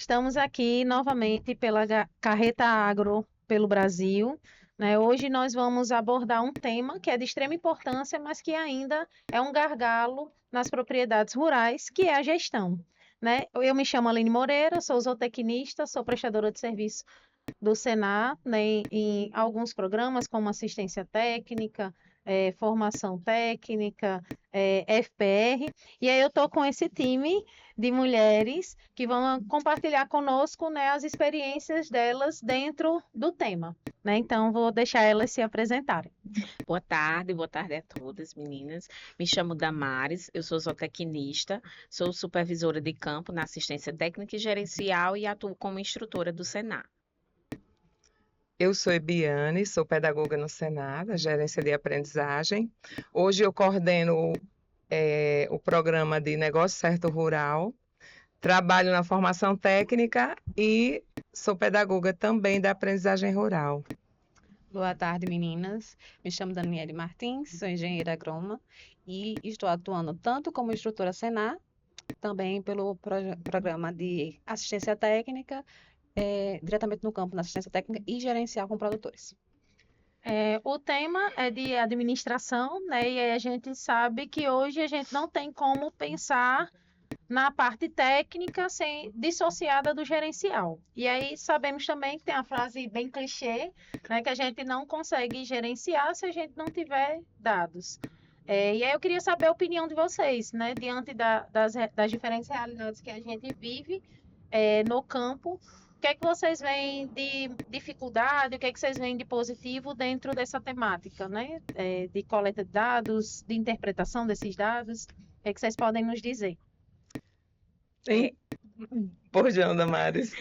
Estamos aqui novamente pela Carreta Agro pelo Brasil, né? Hoje nós vamos abordar um tema que é de extrema importância, mas que ainda é um gargalo nas propriedades rurais, que é a gestão, né? Eu me chamo Aline Moreira, sou zootecnista, sou prestadora de serviço do Senar, né, em alguns programas como assistência técnica, formação técnica, FPR, e aí eu estou com esse time de mulheres que vão compartilhar conosco, né, as experiências delas dentro do tema, né? Então vou deixar elas se apresentarem. Boa tarde a todas, meninas. Me chamo Damares, eu sou zootecnista, sou supervisora de campo na assistência técnica e gerencial e atuo como instrutora do Senar. Eu sou Ebiane, sou pedagoga no Senar, da Gerência de Aprendizagem. Hoje eu coordeno o programa de Negócio Certo Rural, trabalho na formação técnica e sou pedagoga também da aprendizagem rural. Boa tarde, meninas. Me chamo Daniele Martins, sou engenheira agrônoma e estou atuando tanto como instrutora Senar, também pelo programa de assistência técnica, diretamente no campo, na assistência técnica e gerencial com produtores. O tema é de administração, né? E aí a gente sabe que hoje a gente não tem como pensar na parte técnica dissociada do gerencial. E aí sabemos também que tem a frase bem clichê, né, que a gente não consegue gerenciar se a gente não tiver dados. E aí eu queria saber a opinião de vocês, né, diante das diferentes realidades que a gente vive no campo. O que é que vocês veem de dificuldade, o que é que vocês veem de positivo dentro dessa temática, né? De coleta de dados, de interpretação desses dados, o que é que vocês podem nos dizer? Sim. Por onde, Damares?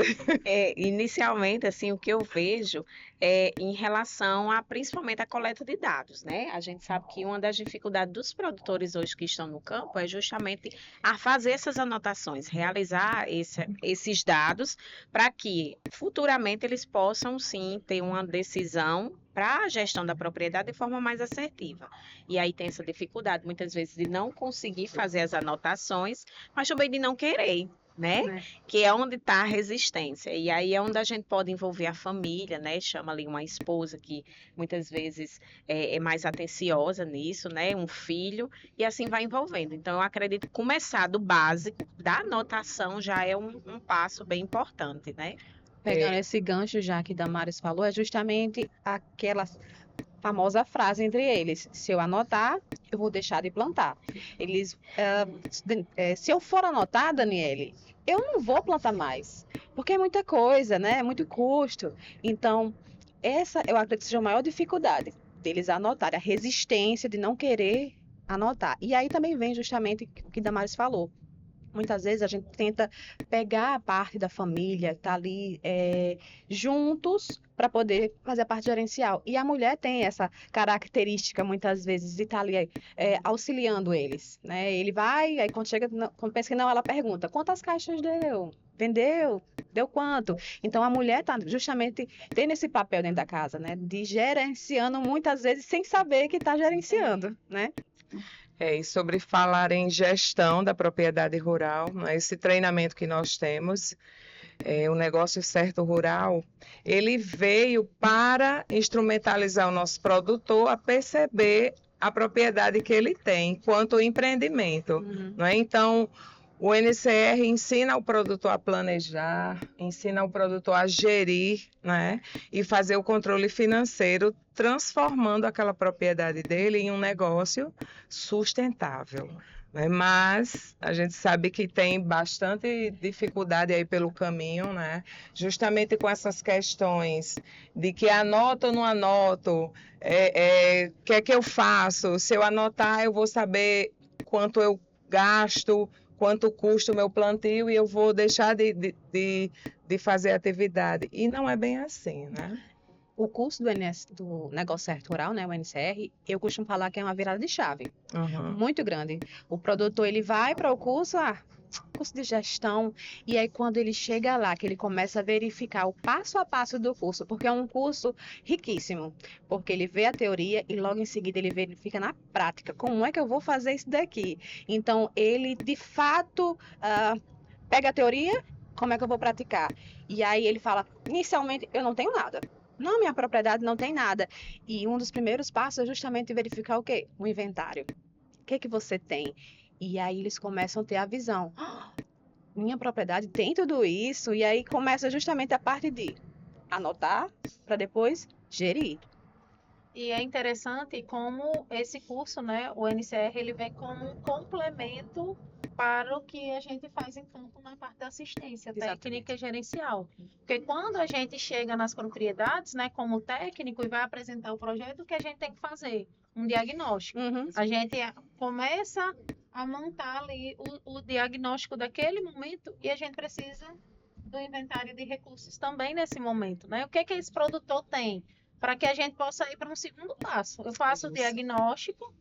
Inicialmente, assim, o que eu vejo é em relação a, principalmente, a coleta de dados, né? A gente sabe que uma das dificuldades dos produtores hoje que estão no campo é justamente a fazer essas anotações, realizar esses dados para que futuramente eles possam, sim, ter uma decisão para a gestão da propriedade de forma mais assertiva. E aí tem essa dificuldade, muitas vezes, de não conseguir fazer as anotações, mas também de não querer, né? Que é onde está a resistência. E aí é onde a gente pode envolver a família, né? Chama ali uma esposa que muitas vezes é mais atenciosa nisso, né? Um filho, e assim vai envolvendo. Então, eu acredito que começar do básico, da anotação, já é um passo bem importante, né? Pegando esse gancho já que Damares falou, é justamente aquela famosa frase entre eles: se eu anotar, eu vou deixar de plantar. Se eu for anotar, Daniele, eu não vou plantar mais, porque é muita coisa, né? É muito custo. Então, essa eu acredito que seja a maior dificuldade deles anotarem, a resistência de não querer anotar. E aí também vem justamente o que Damares falou. Muitas vezes a gente tenta pegar a parte da família, tá ali juntos para poder fazer a parte gerencial. E a mulher tem essa característica, muitas vezes, de estar ali auxiliando eles, né? Ele vai, aí quando pensa que não, ela pergunta: quantas caixas deu? Vendeu? Deu quanto? Então a mulher está justamente tendo esse papel dentro da casa, né? De gerenciando muitas vezes sem saber que está gerenciando, né? E sobre falar em gestão da propriedade rural, né, esse treinamento que nós temos, o Negócio Certo Rural, ele veio para instrumentalizar o nosso produtor a perceber a propriedade que ele tem quanto ao empreendimento. Não é? Então, o NCR ensina o produtor a planejar, ensina o produtor a gerir, né? E fazer o controle financeiro, transformando aquela propriedade dele em um negócio sustentável. Né? Mas a gente sabe que tem bastante dificuldade aí pelo caminho, né? Justamente com essas questões de que anoto ou não anoto, o que é que eu faço? Se eu anotar, eu vou saber quanto eu gasto, quanto custa o meu plantio e eu vou deixar de fazer atividade. E não é bem assim, né? O curso do Negócio Certo Rural, né, o NCR, eu costumo falar que é uma virada de chave, muito grande. O produtor, ele vai para o curso de gestão, e aí quando ele chega lá, que ele começa a verificar o passo a passo do curso, porque é um curso riquíssimo, porque ele vê a teoria e logo em seguida ele verifica na prática, como é que eu vou fazer isso daqui? Então, ele, de fato, pega a teoria, como é que eu vou praticar? E aí ele fala, inicialmente, eu não tenho nada. Não, minha propriedade não tem nada. E um dos primeiros passos é justamente verificar o quê? O inventário. O que que você tem? E aí eles começam a ter a visão. Minha propriedade tem tudo isso. E aí começa justamente a parte de anotar para depois gerir. E é interessante como esse curso, né, o NCR, ele vem como um complemento para o que a gente faz em campo na parte da assistência Exatamente. técnica e gerencial. Porque quando a gente chega nas propriedades, né, como técnico e vai apresentar o projeto, o que a gente tem que fazer? Um diagnóstico. A gente começa a montar ali o diagnóstico daquele momento e a gente precisa do inventário de recursos também nesse momento, né? O que que esse produtor tem? Para que a gente possa ir para um segundo passo. Eu faço o diagnóstico,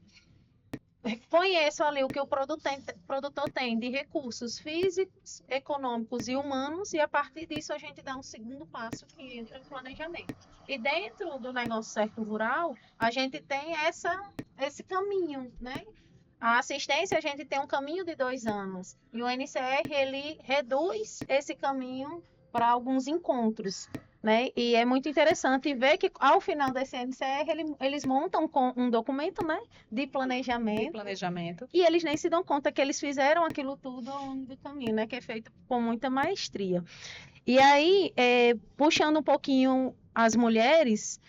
conheço ali o que o produtor tem de recursos físicos, econômicos e humanos, e a partir disso a gente dá um segundo passo que entra o planejamento. E dentro do negócio certo rural, a gente tem esse caminho, né? A assistência, a gente tem um caminho de 2 anos. E o NCR, ele reduz esse caminho para alguns encontros, né? E é muito interessante ver que, ao final desse NCR, eles montam com um documento, né, de planejamento. E eles nem se dão conta que eles fizeram aquilo tudo ao longo do caminho, né? Que é feito com muita maestria. E aí, puxando um pouquinho as mulheres...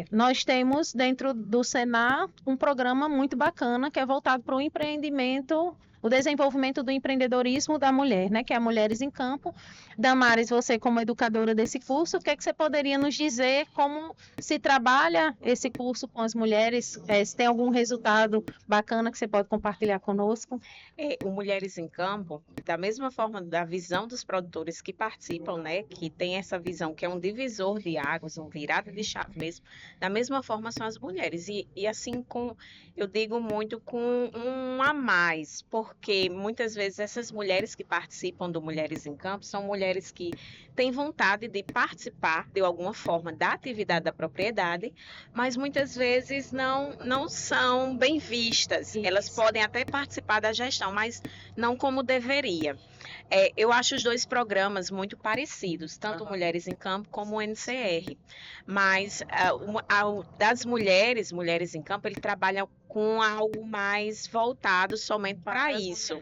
nós temos dentro do Senar um programa muito bacana que é voltado para o empreendimento, o desenvolvimento do empreendedorismo da mulher, né? Que é a Mulheres em Campo. Damares, você como educadora desse curso, o que é que você poderia nos dizer como se trabalha esse curso com as mulheres? Se tem algum resultado bacana que você pode compartilhar conosco? O Mulheres em Campo, da mesma forma da visão dos produtores que participam, né, que tem essa visão que é um divisor de águas, um virada de chave mesmo, da mesma forma são as mulheres. E assim, eu digo muito com um a mais, porque muitas vezes essas mulheres que participam do Mulheres em Campo são mulheres que têm vontade de participar de alguma forma da atividade da propriedade, mas muitas vezes não são bem vistas. Isso. Elas podem até participar da gestão, mas não como deveria. Eu acho os dois programas muito parecidos, tanto Mulheres em Campo como o NCR. Mas das mulheres em campo, ele trabalha com algo mais voltado somente para isso.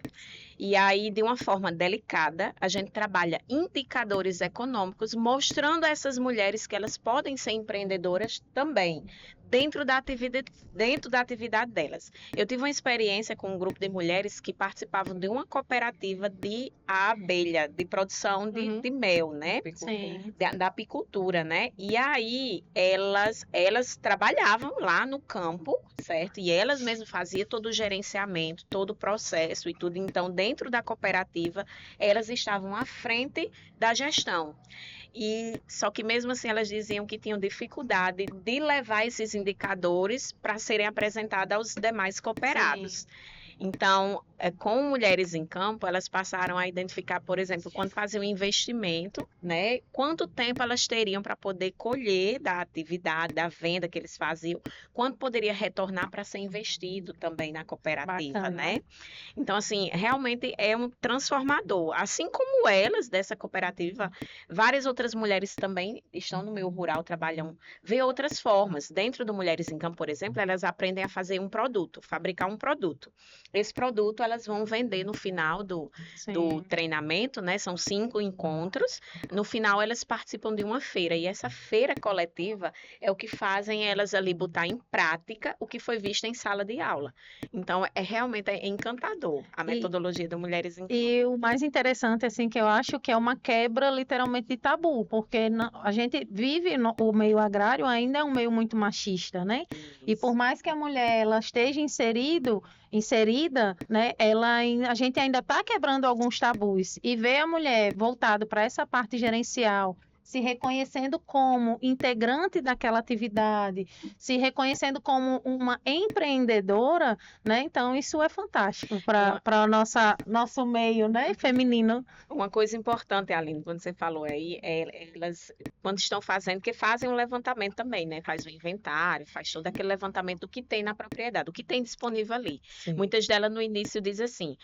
E aí, de uma forma delicada, a gente trabalha indicadores econômicos, mostrando a essas mulheres que elas podem ser empreendedoras também, dentro da atividade delas. Eu tive uma experiência com um grupo de mulheres que participavam de uma cooperativa de abelha, de produção de mel, né? Sim. Da apicultura, né? E aí elas trabalhavam lá no campo, certo? E elas mesmas faziam todo o gerenciamento, todo o processo e tudo. Então, dentro da cooperativa, elas estavam à frente da gestão. E só que mesmo assim elas diziam que tinham dificuldade de levar esses indicadores para serem apresentados aos demais cooperados. Sim. Então, com Mulheres em Campo, elas passaram a identificar, por exemplo, quando faziam investimento, né? Quanto tempo elas teriam para poder colher da atividade, da venda que eles faziam, quanto poderia retornar para ser investido também na cooperativa, Bacana. né? Então, assim, realmente é um transformador. Assim como elas, dessa cooperativa, várias outras mulheres também estão no meio rural, trabalham, vê outras formas. Dentro do Mulheres em Campo, por exemplo, elas aprendem a fazer um produto, fabricar um produto. Esse produto elas vão vender no final do treinamento, né? São 5 encontros. No final elas participam de uma feira e essa feira coletiva é o que fazem elas ali botar em prática o que foi visto em sala de aula. Então realmente encantador a metodologia do Mulheres em Campo. E o mais interessante, assim, que eu acho que é uma quebra literalmente de tabu, porque a gente vive o meio agrário ainda é um meio muito machista, né? E por mais que a mulher ela esteja inserida, né, a gente ainda está quebrando alguns tabus e ver a mulher voltada para essa parte gerencial se reconhecendo como integrante daquela atividade, se reconhecendo como uma empreendedora, né? Então isso é fantástico para nosso meio, né, feminino. Uma coisa importante, Aline, quando você falou aí, elas, quando estão fazendo, que fazem um levantamento também, né? Faz o inventário, faz todo aquele levantamento do que tem na propriedade, o que tem disponível ali. Sim. Muitas delas no início dizem assim: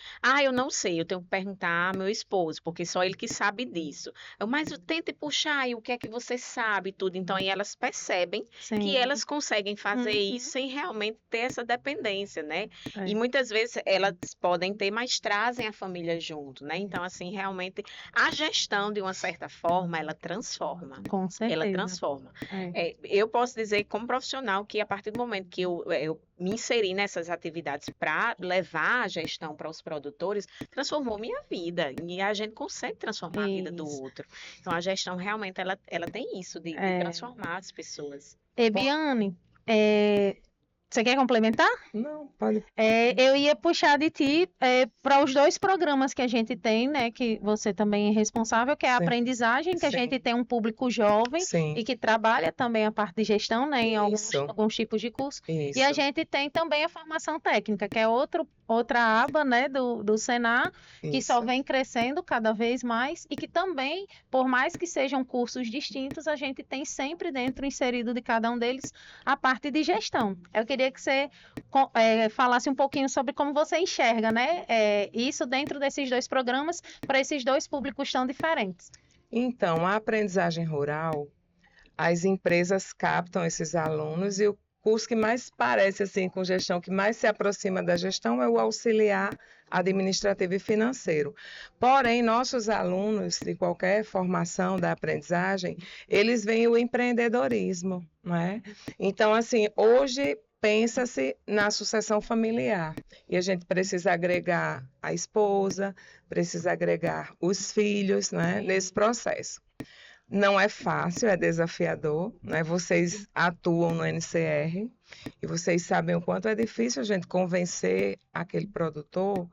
eu não sei, eu tenho que perguntar ao meu esposo, porque só ele que sabe disso. Mas tente puxar aí o que é que você sabe, e tudo. Então aí elas percebem que Sim. elas conseguem fazer Uhum. isso sem realmente ter essa dependência, né? É. E muitas vezes elas podem ter, mas trazem a família junto, né? Então, assim, realmente a gestão, de uma certa forma, ela transforma. Com certeza. Ela transforma. É. Eu posso dizer, como profissional, que a partir do momento que eu me inseri nessas atividades para levar a gestão para os produtores, transformou minha vida. E a gente consegue transformar a vida do Isso. outro. Então, a gestão realmente ela tem isso de transformar as pessoas. Ebiane, você quer complementar? Não, pode. Eu ia puxar de ti para os 2 programas que a gente tem, né? Que você também é responsável, que é a Sim. aprendizagem, que a Sim. gente tem um público jovem Sim, e que trabalha também a parte de gestão, né? Em Isso. alguns tipos de curso. isso. E a gente tem também a formação técnica, que é outra aba, né, do Senar, que só Isso. vem crescendo cada vez mais e que também, por mais que sejam cursos distintos, a gente tem sempre dentro, inserido de cada um deles, a parte de gestão. Eu queria que você falasse um pouquinho sobre como você enxerga, né, isso dentro desses 2 programas, para esses 2 públicos tão diferentes. Então, a aprendizagem rural, as empresas captam esses alunos e o curso que mais parece assim com gestão, que mais se aproxima da gestão é o auxiliar administrativo e financeiro. Porém, nossos alunos de qualquer formação da aprendizagem, eles veem o empreendedorismo, não é? Então, assim, hoje pensa-se na sucessão familiar e a gente precisa agregar a esposa, precisa agregar os filhos, né, nesse processo. Não é fácil, é desafiador, né? Vocês atuam no NCR e vocês sabem o quanto é difícil a gente convencer aquele produtor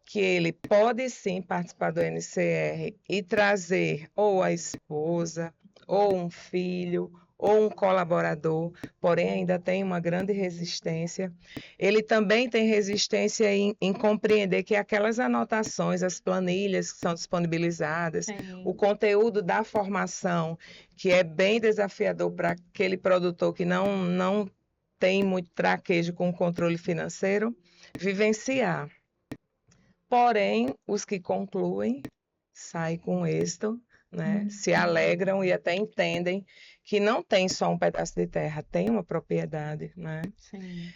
que ele pode sim participar do NCR e trazer ou a esposa, ou um filho, ou um colaborador, porém ainda tem uma grande resistência. Ele também tem resistência em compreender que aquelas anotações, as planilhas que são disponibilizadas, o conteúdo da formação, que é bem desafiador para aquele produtor que não tem muito traquejo com o controle financeiro, vivenciar. Porém, os que concluem saem com êxito, né? Se alegram e até entendem que não tem só um pedaço de terra, tem uma propriedade, né? Sim.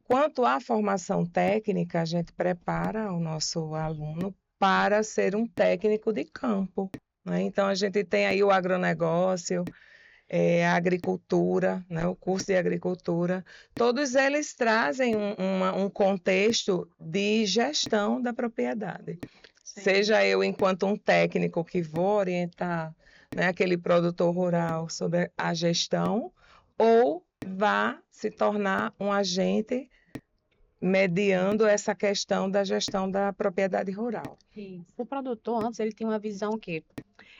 Quanto à formação técnica, a gente prepara o nosso aluno para ser um técnico de campo, né? Então, a gente tem aí o agronegócio, a agricultura, né? O curso de agricultura. Todos eles trazem um contexto de gestão da propriedade. Sim. Seja eu, enquanto um técnico que vou orientar, né, aquele produtor rural sobre a gestão, ou vá se tornar um agente mediando essa questão da gestão da propriedade rural. O produtor, antes, ele tinha uma visão que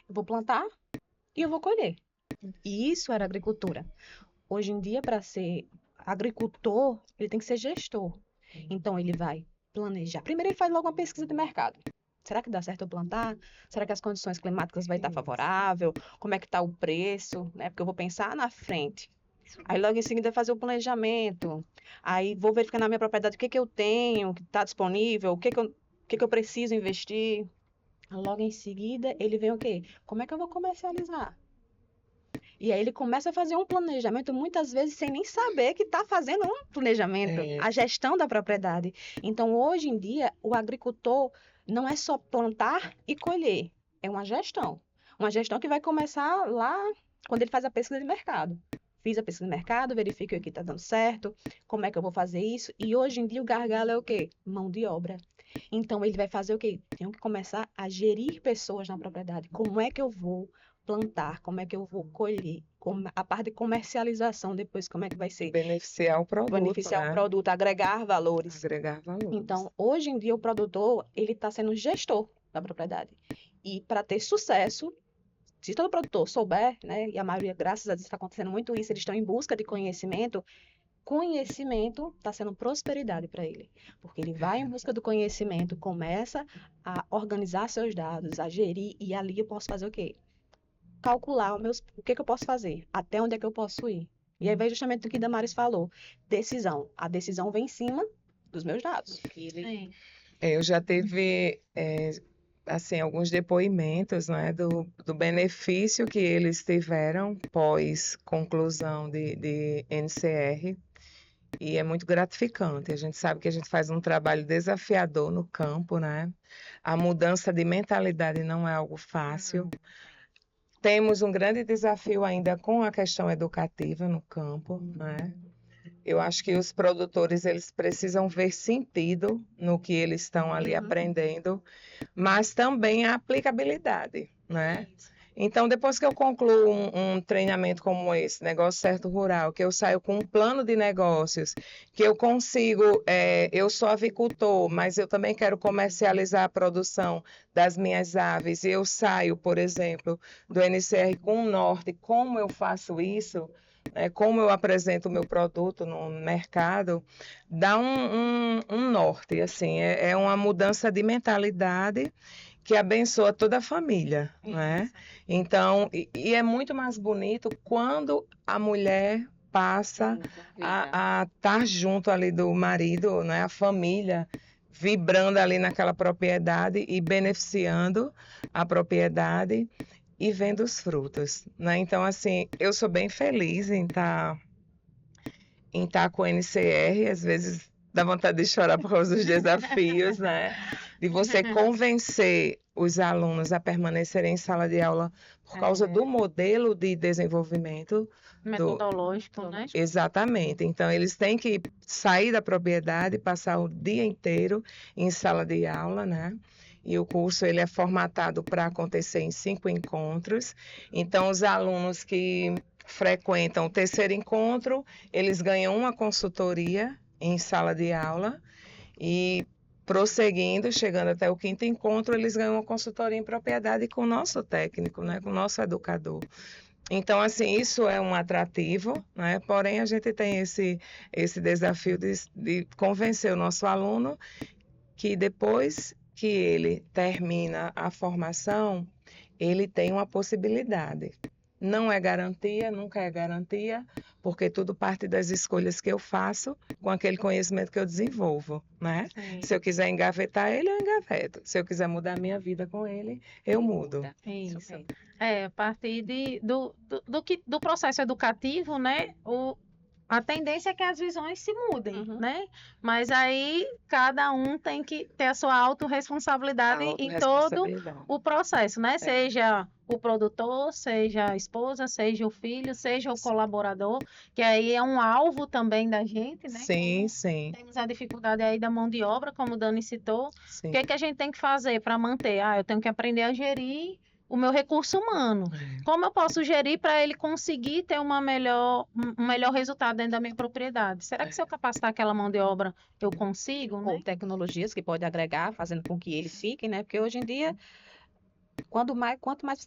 eu vou plantar e eu vou colher. E isso era agricultura. Hoje em dia, para ser agricultor, ele tem que ser gestor. Então, ele vai planejar. Primeiro, ele faz logo uma pesquisa de mercado. Será que dá certo eu plantar? Será que as condições climáticas vai estar favorável? Como é que está o preço? Né? Porque eu vou pensar na frente. Aí, logo em seguida, fazer o planejamento. Aí, vou verificar na minha propriedade o que eu tenho, o que está disponível, o que eu preciso investir. Logo em seguida, ele vem o quê? Como é que eu vou comercializar? E aí ele começa a fazer um planejamento, muitas vezes sem nem saber que está fazendo um planejamento, a gestão da propriedade. Então, hoje em dia, o agricultor não é só plantar e colher, é uma gestão. Uma gestão que vai começar lá quando ele faz a pesquisa de mercado. Fiz a pesquisa de mercado, verifico o que está dando certo, como é que eu vou fazer isso. E hoje em dia o gargalo é o quê? Mão de obra. Então, ele vai fazer o quê? Tenho que começar a gerir pessoas na propriedade. Como é que eu vou plantar, como é que eu vou colher, a parte de comercialização depois, como é que vai ser? Beneficiar o produto, Beneficiar né? o produto, agregar valores. Agregar valores. Então, hoje em dia, o produtor, ele está sendo gestor da propriedade. E para ter sucesso, se todo produtor souber, né, e a maioria, graças a Deus, está acontecendo muito isso, eles estão em busca de conhecimento, conhecimento está sendo prosperidade para ele, porque ele vai em busca do conhecimento, começa a organizar seus dados, a gerir, e ali eu posso fazer o quê? Calcular o que que eu posso fazer, até onde é que eu posso ir. E aí vem justamente o que Damares falou, decisão. A decisão vem em cima dos meus dados. Sim. Eu já tive, assim, alguns depoimentos, né, do benefício que eles tiveram pós conclusão de NCR, e é muito gratificante. A gente sabe que a gente faz um trabalho desafiador no campo, né? A mudança de mentalidade não é algo fácil. Temos um grande desafio ainda com a questão educativa no campo, né? Eu acho que os produtores eles precisam ver sentido no que eles estão ali aprendendo, mas também a aplicabilidade, né? Então, depois que eu concluo um treinamento como esse, Negócio Certo Rural, que eu saio com um plano de negócios, que eu consigo, eu sou avicultor, mas eu também quero comercializar a produção das minhas aves, e eu saio, por exemplo, do NCR com um norte, como eu faço isso? Como eu apresento o meu produto no mercado, dá um norte, assim, é uma mudança de mentalidade que abençoa toda a família, né? Então, e é muito mais bonito quando a mulher passa a estar junto ali do marido, né? A família, vibrando ali naquela propriedade e beneficiando a propriedade e vendo os frutos, né? Então, assim, eu sou bem feliz em estar com o NCR, às vezes dá vontade de chorar por causa dos desafios, né? De você convencer os alunos a permanecerem em sala de aula por causa do modelo de desenvolvimento Metodológico, né? Exatamente. Então, eles têm que sair da propriedade, passar o dia inteiro em sala de aula, né? E o curso ele é formatado para acontecer em 5 encontros. Então, os alunos que frequentam o terceiro encontro, eles ganham uma consultoria em sala de aula e prosseguindo, chegando até o quinto encontro, eles ganham uma consultoria em propriedade com o nosso técnico, né, com o nosso educador. Então, assim, isso é um atrativo, né? Porém, a gente tem esse desafio de convencer o nosso aluno que depois que ele termina a formação, ele tem uma possibilidade. Não é garantia, nunca é garantia, porque tudo parte das escolhas que eu faço com aquele conhecimento que eu desenvolvo, né? Sim. Se eu quiser engavetar ele, eu engaveto. Se eu quiser mudar a minha vida com ele, eu mudo. Isso. A partir do processo educativo, né? A tendência é que as visões se mudem, né? Mas aí cada um tem que ter a sua autorresponsabilidade em todo o processo, né? Seja o produtor, seja a esposa, seja o filho, seja o colaborador, que aí é um alvo também da gente, né? Sim, sim. Temos a dificuldade aí da mão de obra, como o Dani citou. Sim. O que é que a gente tem que fazer para manter? Eu tenho que aprender a gerir o meu recurso humano. Como eu posso gerir para ele conseguir ter um melhor resultado dentro da minha propriedade? Será que se eu capacitar aquela mão de obra, eu consigo, né? Ou tecnologias que pode agregar, fazendo com que eles fiquem, né? Porque hoje em dia, quanto mais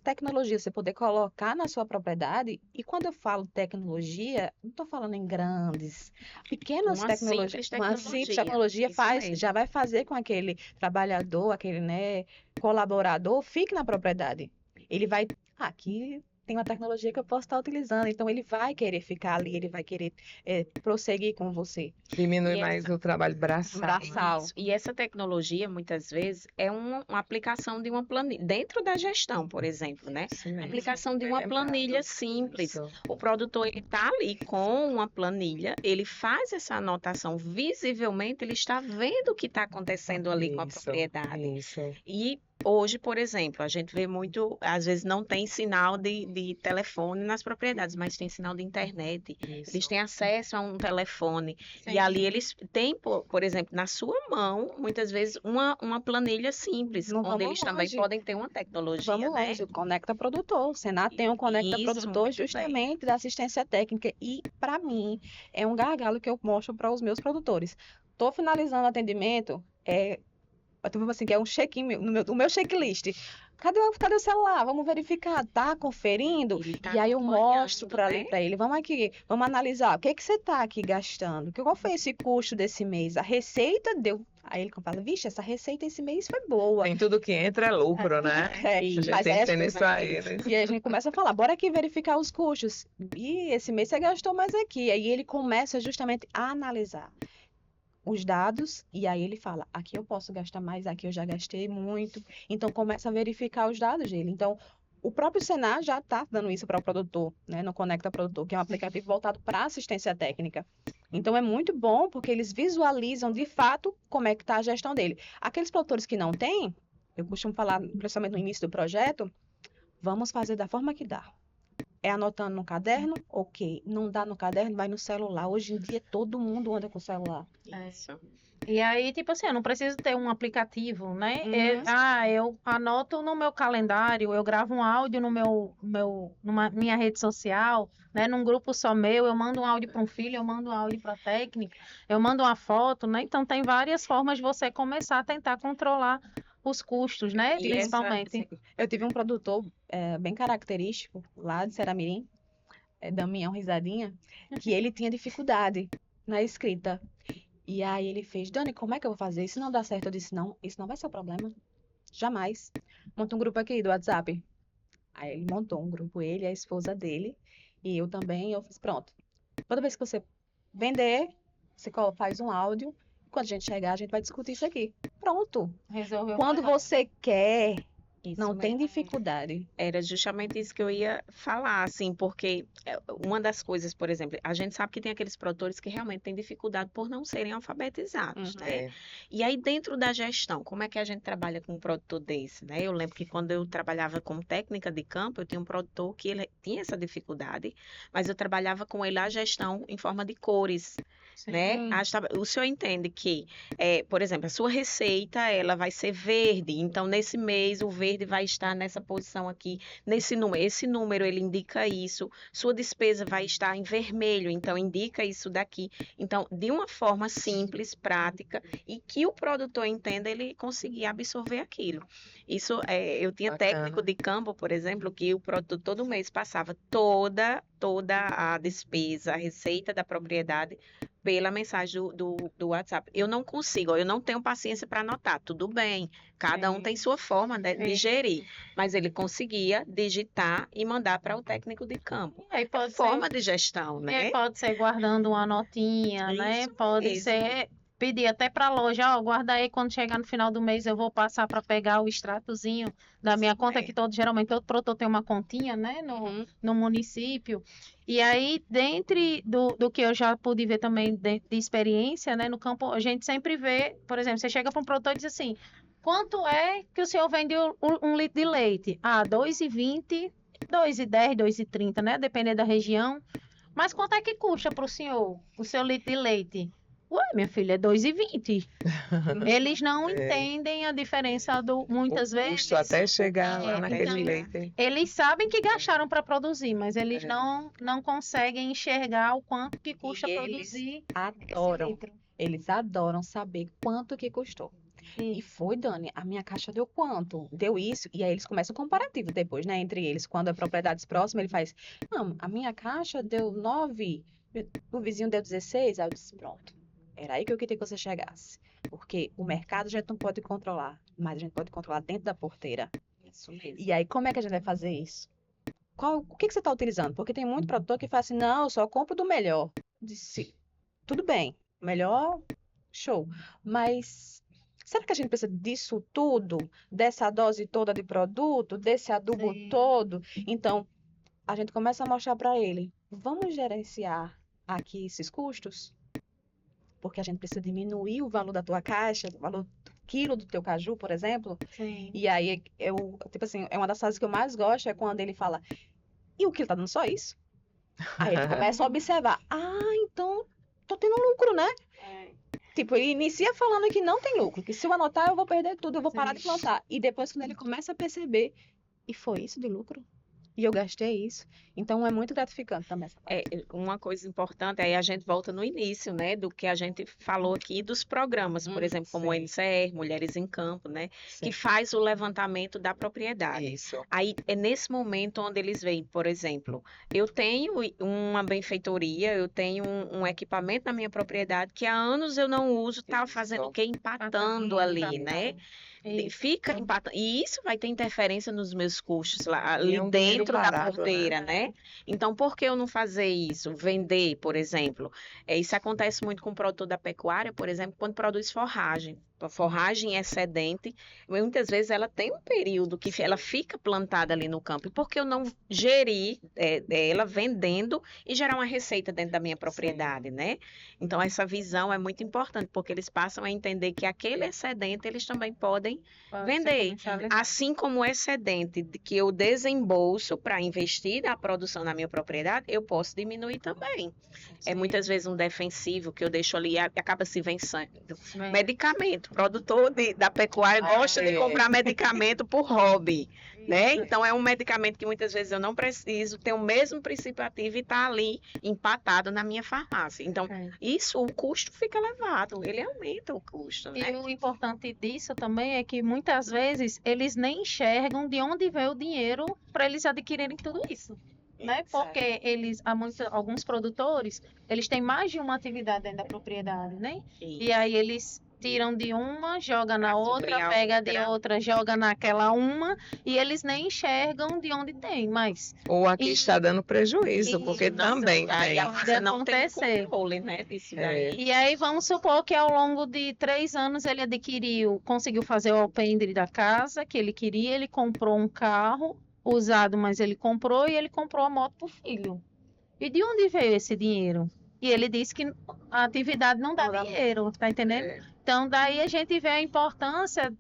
tecnologia você poder colocar na sua propriedade, e quando eu falo tecnologia, não estou falando em grandes, pequenas tecnologias. Uma simples tecnologia já vai fazer com que aquele trabalhador, aquele, né, colaborador fique na propriedade. Ele vai, aqui tem uma tecnologia que eu posso estar utilizando, então ele vai querer ficar ali, ele vai querer prosseguir com você. Diminui mais o trabalho braçal. Isso. E essa tecnologia, muitas vezes, é uma aplicação de uma planilha, dentro da gestão, por exemplo, né? Sim, a aplicação de uma planilha simples. Isso. O produtor, ele está ali com uma planilha, ele faz essa anotação visivelmente, ele está vendo o que está acontecendo ali com a propriedade. Isso. E hoje, por exemplo, a gente vê muito, às vezes não tem sinal de telefone nas propriedades, mas tem sinal de internet. Isso. Eles têm acesso a um telefone. Sim. E ali eles têm, por exemplo, na sua mão, muitas vezes, uma planilha simples, Não onde vamos eles também longe. podem ter uma tecnologia, Vamos né? longe, o Conecta Produtor. O Senado tem um Conecta Isso, Produtor muito bem. justamente da assistência técnica. E, para mim, é um gargalo que eu mostro para os meus produtores. Estou finalizando o atendimento, assim, que é um check-in, no meu checklist. Cadê o celular? Vamos verificar. Tá conferindo? Ele tá E aí eu mostro acompanhando, né? para ele. Vamos aqui, vamos analisar. O que que você tá aqui gastando? Qual foi esse custo desse mês? A receita deu. Aí ele fala, vixe, essa receita esse mês foi boa. Tem tudo que entra é lucro, né? É, A gente mas tem que é- ter isso aí, né? E aí a gente começa a falar, bora aqui verificar os custos. E esse mês você gastou mais aqui. Aí ele começa justamente a analisar os dados, e aí ele fala, aqui eu posso gastar mais, aqui eu já gastei muito. Então começa a verificar os dados dele. Então, o próprio Senar já está dando isso para o produtor, né? No Conecta Produtor, que é um aplicativo voltado para assistência técnica. Então é muito bom porque eles visualizam de fato como é que está a gestão dele. Aqueles produtores que não têm, eu costumo falar, principalmente no início do projeto, vamos fazer da forma que dá. É anotando no caderno? Ok. Não dá no caderno, vai no celular. Hoje em dia todo mundo anda com celular. Isso. E aí, tipo assim, eu não preciso ter um aplicativo, né? Uhum. Eu anoto no meu calendário, eu gravo um áudio numa minha rede social, né? Num grupo só meu, eu mando um áudio para um filho, eu mando um áudio para a técnica, eu mando uma foto, né? Então tem várias formas de você começar a tentar controlar os custos, né? E Principalmente. Eu tive um produtor bem característico lá de Seramirim, Damião Risadinha, que ele tinha dificuldade na escrita. E aí ele fez, Dani, como é que eu vou fazer? Se não dá certo, eu disse, não, isso não vai ser o problema. Jamais. Monta um grupo aqui do WhatsApp. Aí ele montou um grupo, ele, a esposa dele, e eu também, eu fiz, pronto. Toda vez que você vender, você faz um áudio, quando a gente chegar, a gente vai discutir isso aqui. Pronto. Resolveu. Quando você quer, Isso não tem mesmo. dificuldade. Era justamente isso que eu ia falar, assim, porque uma das coisas, por exemplo, a gente sabe que tem aqueles produtores que realmente têm dificuldade por não serem alfabetizados, Uhum. né? É. E aí, dentro da gestão, como é que a gente trabalha com um produtor desse, né? Eu lembro que quando eu trabalhava como técnica de campo, eu tinha um produtor que ele tinha essa dificuldade, mas eu trabalhava com ele a gestão em forma de cores, né? Hum. O senhor entende que, por exemplo, a sua receita, ela vai ser verde, então nesse mês o verde vai estar nessa posição aqui, nesse número. Esse número ele indica isso. Sua despesa vai estar em vermelho, então indica isso daqui. Então, de uma forma simples, prática e que o produtor entenda, ele conseguir absorver aquilo. Isso, eu tinha técnico Bacana. de campo, por exemplo, que o produtor todo mês passava toda a despesa, a receita da propriedade pela mensagem do WhatsApp. Eu não consigo, eu não tenho paciência para anotar. Tudo bem, cada um tem sua forma de gerir, mas ele conseguia digitar e mandar para o técnico de campo. E aí pode ser, Forma de gestão, e aí né? pode ser guardando uma notinha, né? Isso Pode mesmo. ser pedir até para a loja, ó, guarda aí quando chegar no final do mês eu vou passar para pegar o extratozinho da minha conta, que geralmente todo produtor tem uma continha, né, Uhum. no município. E aí, dentre do que eu já pude ver também de experiência, né, no campo, a gente sempre vê, por exemplo, você chega para um produtor e diz assim, quanto é que o senhor vende um litro de leite? Ah, R$ 2,20, 2,10, 2,30, né, dependendo da região. Mas quanto é que custa para o senhor o seu litro de leite? Ué, minha filha, é 2,20. Eles não entendem a diferença muitas O vezes. custo até chegar lá É, naquele então, leite. Eles sabem que gastaram para produzir, mas eles não conseguem enxergar o quanto que custa E produzir esse Adoram. litro. Eles adoram saber quanto que custou. E foi, Dani, a minha caixa deu quanto? Deu isso. E aí eles começam o comparativo depois, né? Entre eles. Quando é propriedades próximas, ele faz, não, a minha caixa deu 9, o vizinho deu 16. Aí eu disse, pronto. Era aí que eu queria que você chegasse. Porque o mercado a gente não pode controlar, mas a gente pode controlar dentro da porteira. Isso mesmo. E aí, como é que a gente vai fazer isso? O que você está utilizando? Porque tem muito produtor que fala assim, não, eu só compro do melhor. Disse, tudo bem, melhor, show. Mas será que a gente precisa disso tudo? Dessa dose toda de produto? Desse adubo Sim. todo? Então, a gente começa a mostrar para ele, vamos gerenciar aqui esses custos? Porque a gente precisa diminuir o valor da tua caixa, o valor do quilo do teu caju, por exemplo. Sim. E aí, tipo assim, é uma das frases que eu mais gosto, é quando ele fala, e o quilo tá dando só isso? Aí ele começa a observar, então tô tendo lucro, né? Tipo, ele inicia falando que não tem lucro, que se eu anotar eu vou perder tudo, eu vou parar de plantar. E depois quando ele começa a perceber, e foi isso de lucro? e eu gastei isso. Então é muito gratificante também essa parte. Uma coisa importante, aí a gente volta no início, né, do que a gente falou aqui dos programas, por exemplo, como o sim. NCR, Mulheres em Campo, né, que Sim. faz o levantamento da propriedade. Isso. Aí é nesse momento onde eles veem, por exemplo, eu tenho uma benfeitoria, eu tenho um equipamento na minha propriedade que há anos eu não uso, tá fazendo o quê? Empatando ali, né? Fica empatando. E isso vai ter interferência nos meus custos lá, ali um dinheiro dentro da parado, porteira, né? Então, por que eu não fazer isso? Vender, por exemplo. Isso acontece muito com o produtor da pecuária, por exemplo, quando produz forragem. A forragem excedente, muitas vezes ela tem um período que ela fica plantada ali no campo. E por que eu não gerir ela vendendo e gerar uma receita dentro da minha propriedade, né? Então, essa visão é muito importante, porque eles passam a entender que aquele excedente eles também podem vender. Assim como o excedente que eu desembolso para investir na produção na minha propriedade, eu posso diminuir também. É muitas vezes um defensivo que eu deixo ali e acaba se vencendo. Medicamento. O produtor da pecuária gosta de comprar medicamento por hobby, né? Então, é um medicamento que muitas vezes eu não preciso, tem o mesmo princípio ativo e está ali empatado na minha farmácia. Então, isso, o custo fica elevado, ele aumenta o custo, né? E o importante disso também é que muitas vezes eles nem enxergam de onde veio o dinheiro para eles adquirirem tudo isso. Né? Porque alguns produtores, eles têm mais de uma atividade dentro da propriedade, né? E aí eles tiram de uma, joga na outra, pega de outra, joga naquela uma, e eles nem enxergam de onde tem, mas... Ou aqui está dando prejuízo, porque também aí tem. não tem controle, né, disso daí. E aí vamos supor que ao longo de 3 anos ele conseguiu fazer o alpendre da casa que ele queria, ele comprou um carro usado, mas ele comprou, e ele comprou a moto pro filho. E de onde veio esse dinheiro? E ele disse que a atividade não dá dinheiro, tá entendendo? Então, daí a gente vê a importância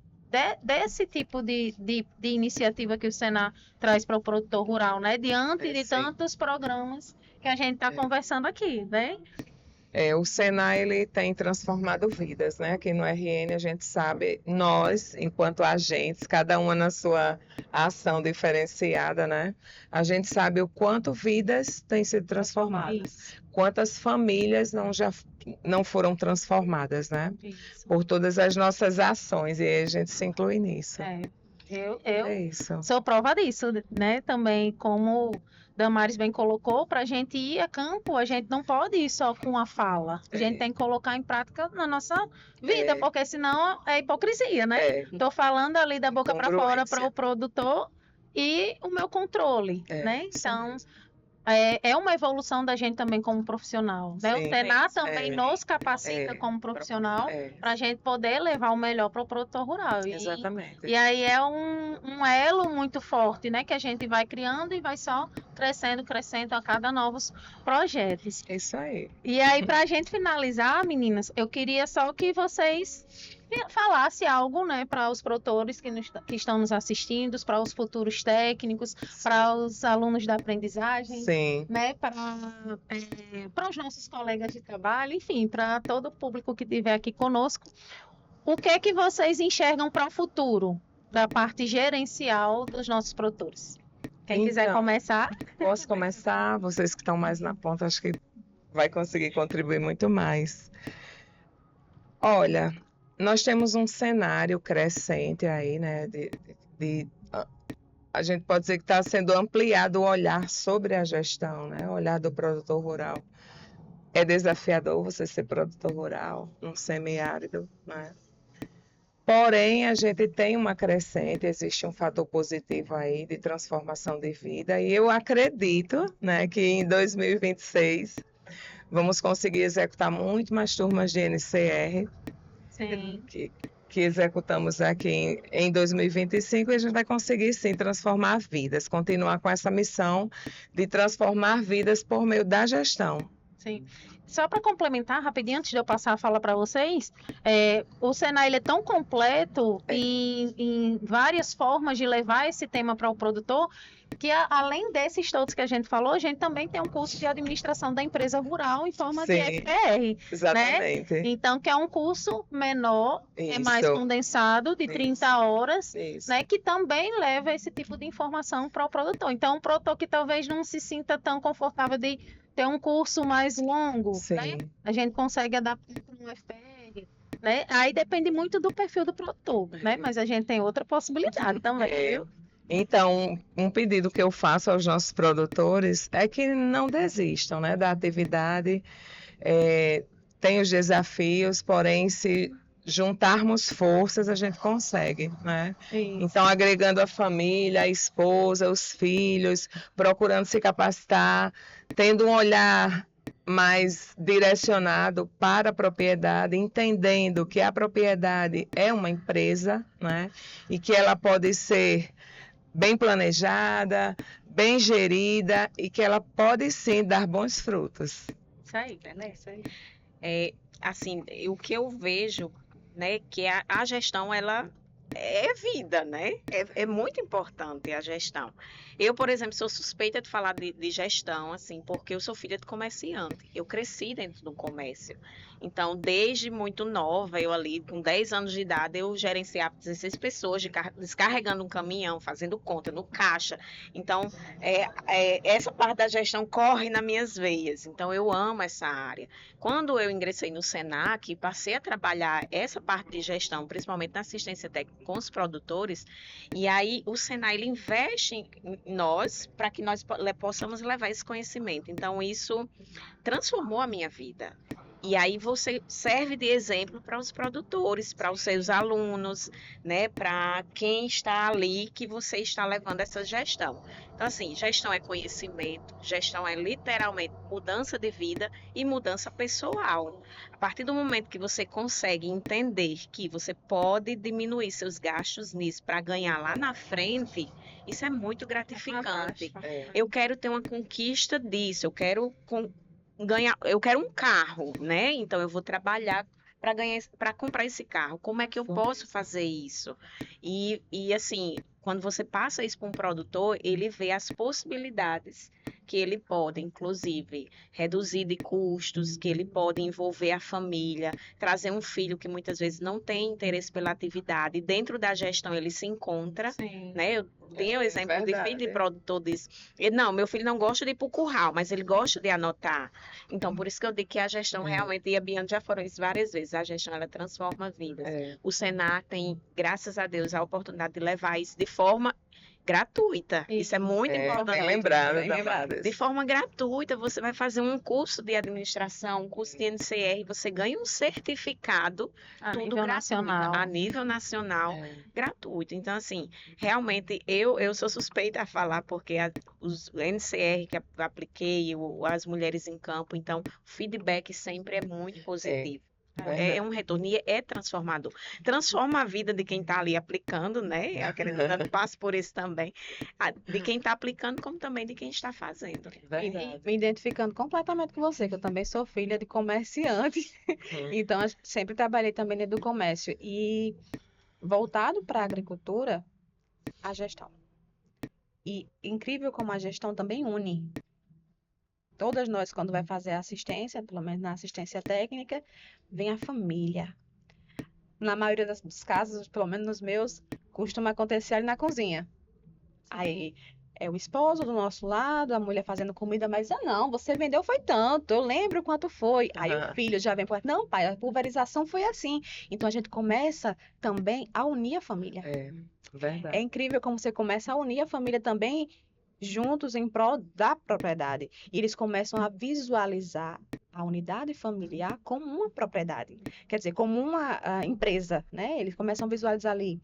desse tipo de iniciativa que o Senar traz para o produtor rural, né? Diante de tantos programas que a gente está conversando aqui, né? O Senar, ele tem transformado vidas, né? Aqui no RN a gente sabe, nós, enquanto agentes, cada uma na sua ação diferenciada, né? A gente sabe o quanto vidas têm sido transformadas. Quantas famílias não foram transformadas, né? Isso. Por todas as nossas ações, e aí a gente se inclui nisso. Eu sou prova disso, né? Também, como Damares bem colocou, para a gente ir a campo, a gente não pode ir só com a fala. A gente tem que colocar em prática na nossa vida, porque senão é hipocrisia, né? Estou falando ali da boca para fora para o produtor e o meu controle, né? Então, é uma evolução da gente também como profissional, né? O Senar também nos capacita como profissional para a gente poder levar o melhor para o produtor rural. Exatamente. E aí é um elo muito forte, né? Que a gente vai criando e vai só crescendo a cada novos projetos. Isso aí. E aí, para a gente finalizar, meninas, eu queria só que vocês falasse algo, né, para os produtores que estão nos assistindo, para os futuros técnicos, para os alunos da aprendizagem, né, para os nossos colegas de trabalho, enfim, para todo o público que estiver aqui conosco. O que é que vocês enxergam para o futuro da parte gerencial dos nossos produtores? Quem quiser começar? Posso começar? Vocês que estão mais na ponta, acho que vai conseguir contribuir muito mais. Olha, nós temos um cenário crescente aí, né? A gente pode dizer que está sendo ampliado o olhar sobre a gestão, né? O olhar do produtor rural. É desafiador você ser produtor rural, um semiárido, né? Porém, a gente tem uma crescente, existe um fator positivo aí de transformação de vida, e eu acredito, né, que em 2026 vamos conseguir executar muito mais turmas de NCR. Sim. Que executamos aqui em 2025, e a gente vai conseguir sim transformar vidas, continuar com essa missão de transformar vidas por meio da gestão, Sim. Só para complementar rapidinho, antes de eu passar a fala para vocês, o Senai ele é tão completo em várias formas de levar esse tema para o produtor, que além desses todos que a gente falou, a gente também tem um curso de administração da empresa rural em forma de Sim, FPR, exatamente. então que é um curso menor, é mais Isso. condensado, de 30 horas, Isso. né, que também leva esse tipo de informação para o produtor. Então, um produtor que talvez não se sinta tão confortável de ter um curso mais longo, né? Sim. A gente consegue adaptar para um FPR, né? Aí depende muito do perfil do produtor, né? Mas a gente tem outra possibilidade também, viu? Então, um pedido que eu faço aos nossos produtores é que não desistam, né, da atividade. Tem os desafios, porém, se juntarmos forças, a gente consegue, né? Isso. Então, agregando a família, a esposa, os filhos, procurando se capacitar, tendo um olhar mais direcionado para a propriedade, entendendo que a propriedade é uma empresa, né? E que ela pode ser bem planejada, bem gerida e que ela pode sim dar bons frutos. Isso aí. Né? Assim, o que eu vejo, né, que a gestão, ela é vida, né? É muito importante a gestão. Eu, por exemplo, sou suspeita de falar de gestão, assim, porque eu sou filha de comerciante. Eu cresci dentro do comércio. Então, desde muito nova, eu ali, com 10 anos de idade, eu gerenciava 16 pessoas, descarregando um caminhão, fazendo conta no caixa. Então, essa parte da gestão corre nas minhas veias. Então, eu amo essa área. Quando eu ingressei no Senac e passei a trabalhar essa parte de gestão, principalmente na assistência técnica com os produtores, e aí o Senai ele investe em nós para que nós possamos levar esse conhecimento. Então, isso transformou a minha vida. E aí você serve de exemplo para os produtores, para os seus alunos, né, para quem está ali que você está levando essa gestão. Então, assim, gestão é conhecimento, gestão é literalmente mudança de vida e mudança pessoal. A partir do momento que você consegue entender que você pode diminuir seus gastos nisso para ganhar lá na frente, isso é muito gratificante. Eu quero ter uma conquista disso, eu quero eu quero um carro, né? Então eu vou trabalhar para comprar esse carro. Como é que eu posso fazer isso? E assim, quando você passa isso para um produtor, ele vê as possibilidades que ele pode, inclusive, reduzir de custos, que ele pode envolver a família, trazer um filho que muitas vezes não tem interesse pela atividade, dentro da gestão ele se encontra, né? Eu tenho o exemplo de filho de produtor disso. Não, meu filho não gosta de ir para o curral, mas ele gosta de anotar. Então, por isso que eu digo que a gestão realmente, e a Bianca já falou isso várias vezes, a gestão ela transforma vidas. O Senac tem, graças a Deus, a oportunidade de levar isso de forma gratuita. Isso é muito importante. Bem lembrado. De forma gratuita, você vai fazer um curso de administração, um curso de NCR, você ganha um certificado A tudo nível gratuito, nacional. a nível nacional, gratuito. Então, assim, realmente eu sou suspeita a falar, porque os NCR que eu apliquei, as mulheres em campo, então, o feedback sempre é muito positivo. É um retorno e é transformador. Transforma a vida de quem está ali aplicando, né? Eu passo por isso também. De quem está aplicando, como também de quem está fazendo. E me identificando completamente com você, que eu também sou filha de comerciante. Então, eu sempre trabalhei também dentro do comércio. E voltado para a agricultura, a gestão. E incrível como a gestão também une. Todas nós, quando vai fazer a assistência, pelo menos na assistência técnica, vem a família. Na maioria dos casos, pelo menos nos meus, costuma acontecer ali na cozinha. Aí é o esposo do nosso lado, a mulher fazendo comida, mas não, você vendeu foi tanto, eu lembro quanto foi. Aí o filho já vem para, não, pai, a pulverização foi assim. Então a gente começa também a unir a família. Verdade. É incrível como você começa a unir a família também juntos em prol da propriedade. E eles começam a visualizar a unidade familiar como uma propriedade. Quer dizer, como uma empresa, né? Eles começam a visualizar ali.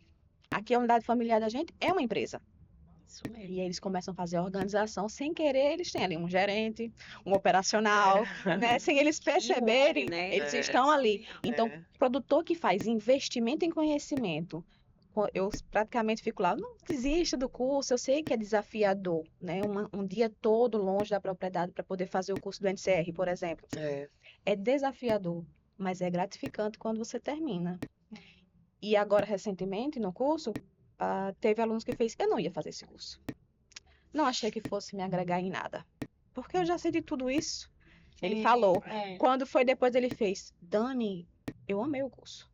Aqui a unidade familiar da gente é uma empresa. Isso mesmo. E eles começam a fazer a organização sem querer, eles têm ali um gerente, um operacional, né? Sem eles perceberem, né? Eles estão ali. Então, produtor que faz investimento em conhecimento, eu praticamente fico lá, não desista do curso, eu sei que é desafiador, né? Um dia todo longe da propriedade para poder fazer o curso do NCR, por exemplo. É desafiador, mas é gratificante quando você termina. E agora, recentemente, no curso, teve alunos que fez, eu não ia fazer esse curso. Não achei que fosse me agregar em nada. Porque eu já sei de tudo isso. Ele falou. Quando foi depois, ele fez, Dani, eu amei o curso.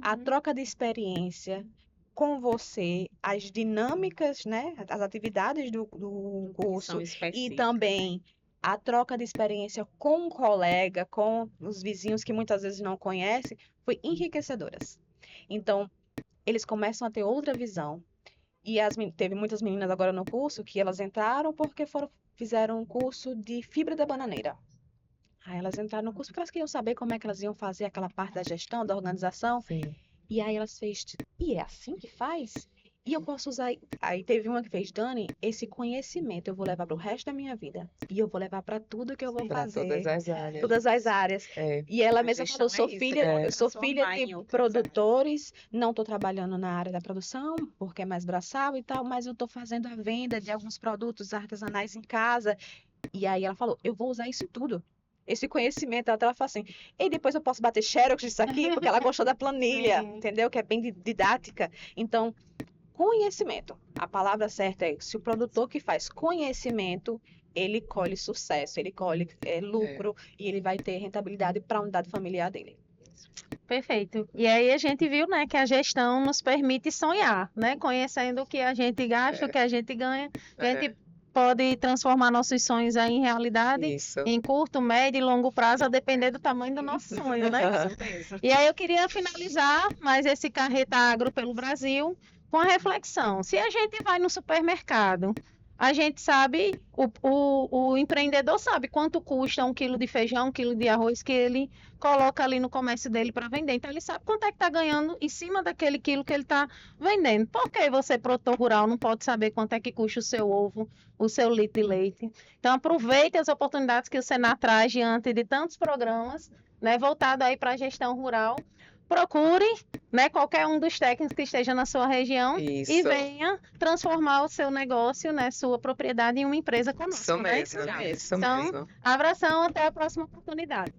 A troca de experiência com você, as dinâmicas, né? As atividades do curso. São E específicas. também a troca de experiência com um colega, com os vizinhos que muitas vezes não conhecem, foi enriquecedoras. Então, eles começam a ter outra visão. E teve muitas meninas agora no curso que elas entraram porque fizeram um curso de fibra da bananeira. Aí elas entraram no curso porque elas queriam saber como é que elas iam fazer aquela parte da gestão, da organização. Sim. E aí elas fez, e é assim que faz? E eu posso usar. Aí teve uma que fez, Dani, esse conhecimento eu vou levar para o resto da minha vida. E eu vou levar para tudo que eu vou Para fazer. todas as áreas. Todas as áreas. E ela mesma falou, gestão é isso, eu sou filha transformar em de outras produtores, não estou trabalhando na área da produção, porque é mais braçal e tal, mas eu estou fazendo a venda de alguns produtos artesanais em casa. E aí ela falou, eu vou usar isso tudo. Esse conhecimento, ela fala assim, e depois eu posso bater xerox disso aqui, porque ela gostou da planilha, entendeu? Que é bem didática. Então, conhecimento. A palavra certa é, se o produtor que faz conhecimento, ele colhe sucesso, ele colhe lucro e ele vai ter rentabilidade para a unidade familiar dele. Perfeito. E aí a gente viu, né, que a gestão nos permite sonhar, né? Conhecendo o que a gente gasta, o que a gente ganha, a gente pode transformar nossos sonhos aí em realidade Isso. em curto, médio e longo prazo, a depender do tamanho do nosso sonho, né? E aí eu queria finalizar mais esse Carreta Agro pelo Brasil com a reflexão. Se a gente vai no supermercado, a gente sabe, o empreendedor sabe quanto custa 1 quilo de feijão, 1 quilo de arroz que ele coloca ali no comércio dele para vender. Então, ele sabe quanto é que está ganhando em cima daquele quilo que ele está vendendo. Por que você, produtor rural, não pode saber quanto é que custa o seu ovo, o seu litro de leite? Então, aproveite as oportunidades que o Senar traz diante de tantos programas, né, voltado aí para a gestão rural. Procure, né, qualquer um dos técnicos que esteja na sua região e venha transformar o seu negócio, né, sua propriedade em uma empresa conosco. Isso né? mesmo, isso Então, mesmo. abração, até a próxima oportunidade.